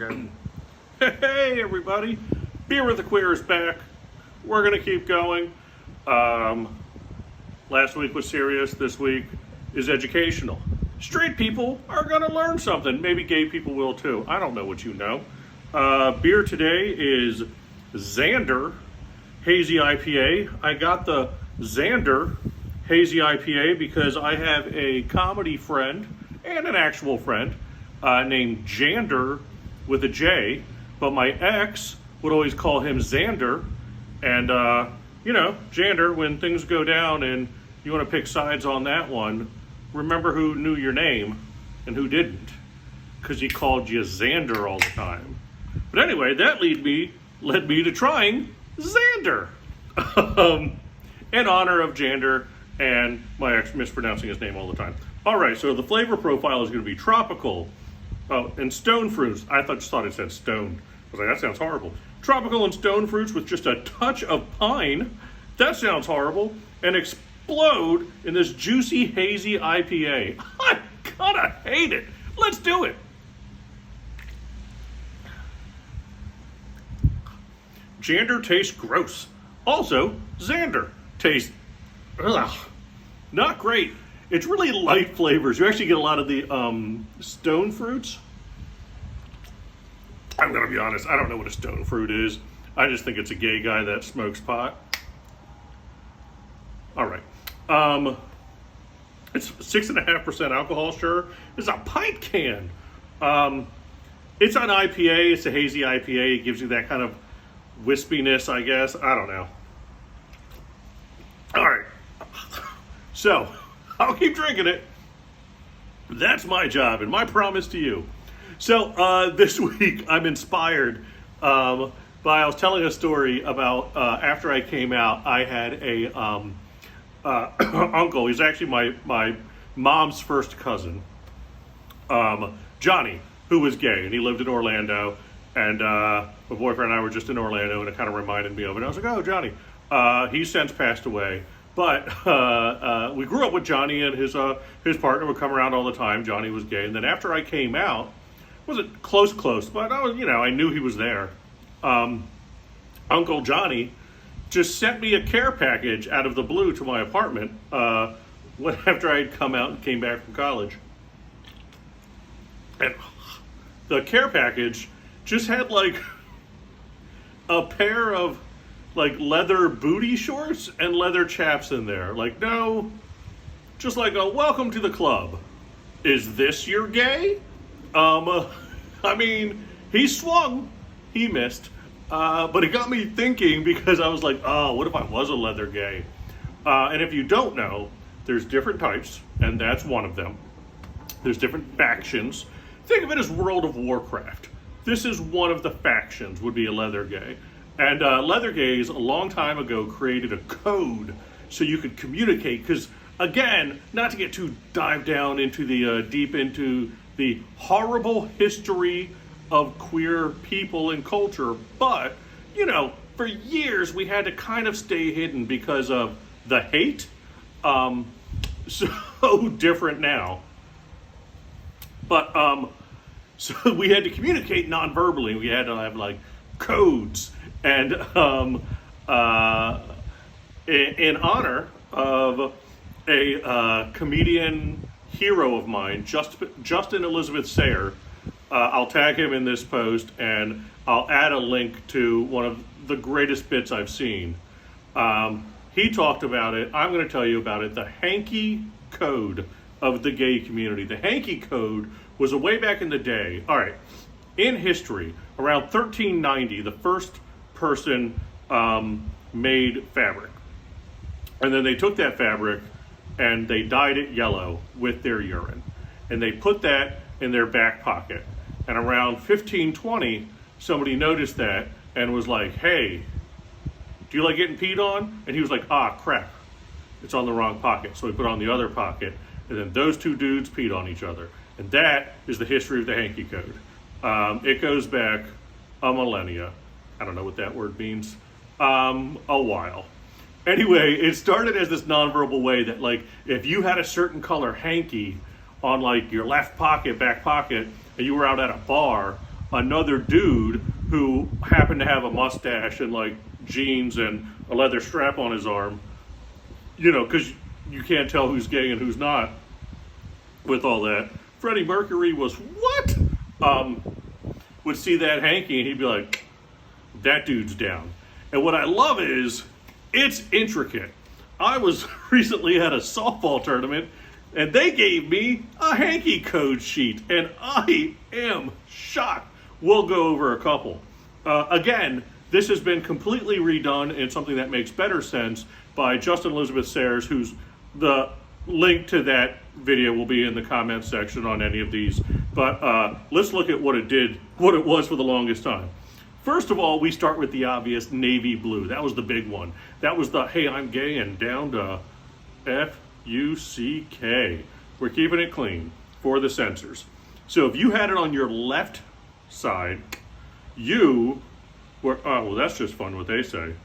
Go. Hey everybody, Beer with the Queer is back. We're gonna keep going. Last week was serious, this week is educational. Straight people are gonna learn something. Maybe gay people will too. I don't know what you know. Beer today is Xander Hazy IPA. I got the Xander Hazy IPA because I have a comedy friend and an actual friend named Jander with a J, but my ex would always call him Xander. And, Jander, when things go down and you want to pick sides on that one, remember who knew your name and who didn't, because he called you Xander all the time. But anyway, that led me to trying Xander in honor of Jander and my ex mispronouncing his name all the time. All right, so the flavor profile is going to be tropical and stone fruits. I just thought it said stone. I was like, that sounds horrible. Tropical and stone fruits with just a touch of pine. That sounds horrible. And explode in this juicy, hazy IPA. I gotta hate it. Let's do it. Jander tastes gross. Also, Xander tastes not great. It's really light flavors. You actually get a lot of the stone fruits. I'm going to be honest, I don't know what a stone fruit is. I just think it's a gay guy that smokes pot. All right. It's 6.5% alcohol, sure. It's a pint can. It's an IPA. It's a hazy IPA. It gives you that kind of wispiness, I guess. I don't know. All right. So, I'll keep drinking it. That's my job and my promise to you. So this week I'm inspired by, I was telling a story about after I came out, I had a uncle. He's actually my mom's first cousin, Johnny, who was gay, and he lived in Orlando. And my boyfriend and I were just in Orlando, and it kind of reminded me of it. And I was like, oh, Johnny. He's since passed away. But we grew up with Johnny, and his partner would come around all the time. Johnny was gay. And then after I came out, wasn't close, but I was, I knew he was there. Uncle Johnny just sent me a care package out of the blue to my apartment after I had come out and came back from college. And the care package just had like a pair of like leather booty shorts and leather chaps in there. Like, no, just like a welcome to the club. Is this your gay? I mean, he swung, he missed, but it got me thinking because I was like, oh, what if I was a leather gay? And if you don't know, there's different types, and that's one of them. There's different factions. Think of it as World of Warcraft. This is one of the factions, would be a leather gay. And leather gays, a long time ago, created a code so you could communicate, because, again, not to get too dive down into the deep into the horrible history of queer people and culture, but, for years we had to kind of stay hidden because of the hate. So different now. But, so we had to communicate non-verbally. We had to have, like, codes. And in honor of a comedian hero of mine, Justin Elizabeth Sayre, I'll tag him in this post, and I'll add a link to one of the greatest bits I've seen. He talked about it. I'm going to tell you about it. The hanky code of the gay community. The hanky code was a way back in the day. All right. In history, around 1390, the first person made fabric. And then they took that fabric and they dyed it yellow with their urine. And they put that in their back pocket. And around 1520, somebody noticed that and was like, hey, do you like getting peed on? And he was like, ah, crap, it's on the wrong pocket. So he put it on the other pocket. And then those two dudes peed on each other. And that is the history of the hanky code. It goes back a millennia. I don't know what that word means. A while. Anyway, it started as this nonverbal way that, like, if you had a certain color hanky on, like, your left pocket, back pocket, and you were out at a bar, another dude who happened to have a mustache and like jeans and a leather strap on his arm, you know, because you can't tell who's gay and who's not with all that. Freddie Mercury was what? Would see that hanky and he'd be like, that dude's down. And what I love is, it's intricate. I was recently at a softball tournament and they gave me a hanky code sheet and I am shocked. We'll go over a couple. Again, this has been completely redone in something that makes better sense by Justin Elizabeth Sayre, who's the link to that video will be in the comments section on any of these. But let's look at what it was for the longest time. First of all, we start with the obvious navy blue. That was the big one. That was the, hey, I'm gay and down to F-U-C-K. We're keeping it clean for the censors. So if you had it on your left side, you were, oh, well, that's just fun what they say.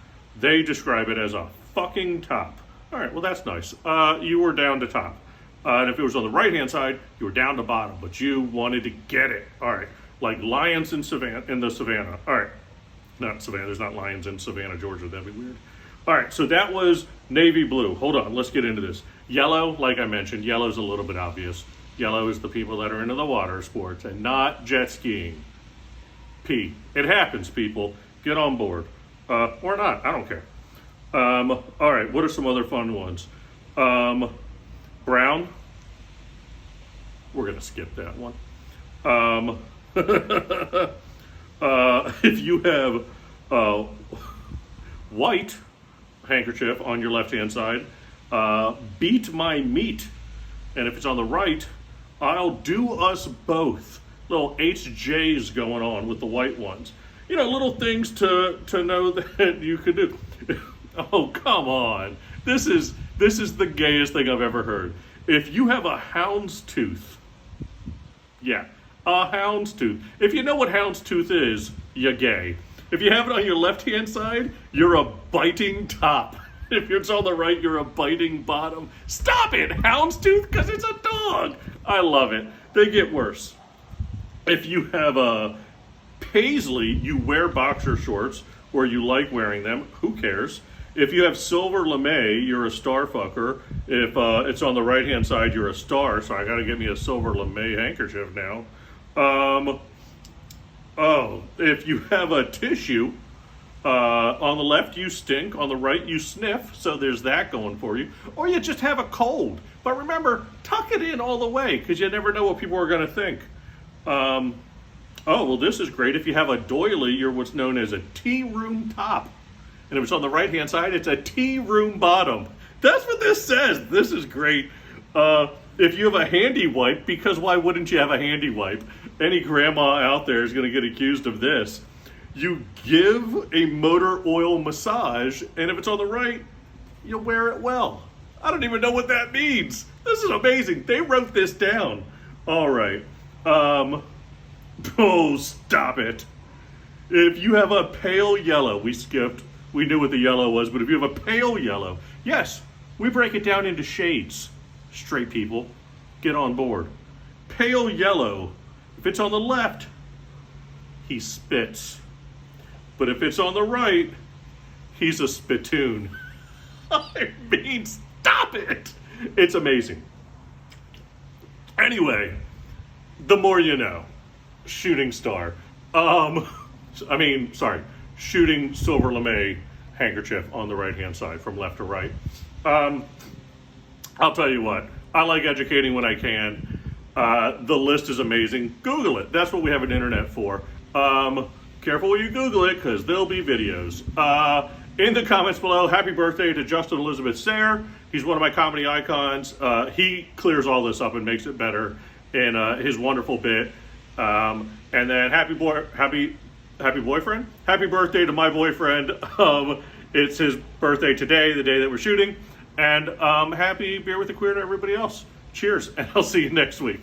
They describe it as a fucking top. All right, well, that's nice. You were down to top. And if it was on the right-hand side, you were down to bottom, but you wanted to get it. All right, like lions in the savannah. All right, not savannah. There's not lions in Savannah, Georgia. That'd be weird. All right, so that was navy blue. Hold on, let's get into this. Yellow, like I mentioned, yellow's a little bit obvious. Yellow is the people that are into the water sports and not jet skiing. P. It happens, people. Get on board. Or not, I don't care. All right, what are some other fun ones? Brown. We're going to skip that one. If you have white handkerchief on your left-hand side, beat my meat. And if it's on the right, I'll do us both. Little HJs going on with the white ones. You know, little things to know that you could do. Oh, come on. This is the gayest thing I've ever heard. If you have a houndstooth, yeah, a houndstooth. If you know what houndstooth is, you're gay. If you have it on your left-hand side, you're a biting top. If it's on the right, you're a biting bottom. Stop it, houndstooth, because it's a dog. I love it. They get worse. If you have a paisley, you wear boxer shorts, or you like wearing them, who cares? If you have silver lame, you're a star fucker. If it's on the right-hand side, you're a star, so I gotta get me a silver lame handkerchief now. If you have a tissue, on the left you stink, on the right you sniff, so there's that going for you. Or you just have a cold. But remember, tuck it in all the way, because you never know what people are gonna think. Oh, well, this is great. If you have a doily, you're what's known as a tea room top. And if it's on the right-hand side, it's a tea room bottom. That's what this says. This is great. If you have a handy wipe, because why wouldn't you have a handy wipe? Any grandma out there is going to get accused of this. You give a motor oil massage, and if it's on the right, you wear it well. I don't even know what that means. This is amazing. They wrote this down. All right. Oh, stop it. If you have a pale yellow, we skipped. We knew what the yellow was, but if you have a pale yellow, yes, we break it down into shades. Straight people, get on board. Pale yellow, if it's on the left, he spits. But if it's on the right, he's a spittoon. I mean, stop it. It's amazing. Anyway, the more you know. Shooting star. Shooting silver lame handkerchief on the right-hand side from left to right. I'll tell you what, I like educating when I can. The list is amazing. Google it. That's what we have an internet for. Careful when you Google it, because there'll be videos. In the comments below, happy birthday to Justin Elizabeth Sayre. He's one of my comedy icons. He clears all this up and makes it better in his wonderful bit. And then happy boyfriend. Happy birthday to my boyfriend. It's his birthday today, the day that we're shooting. And happy Beer with the Queer to everybody else. Cheers, and I'll see you next week.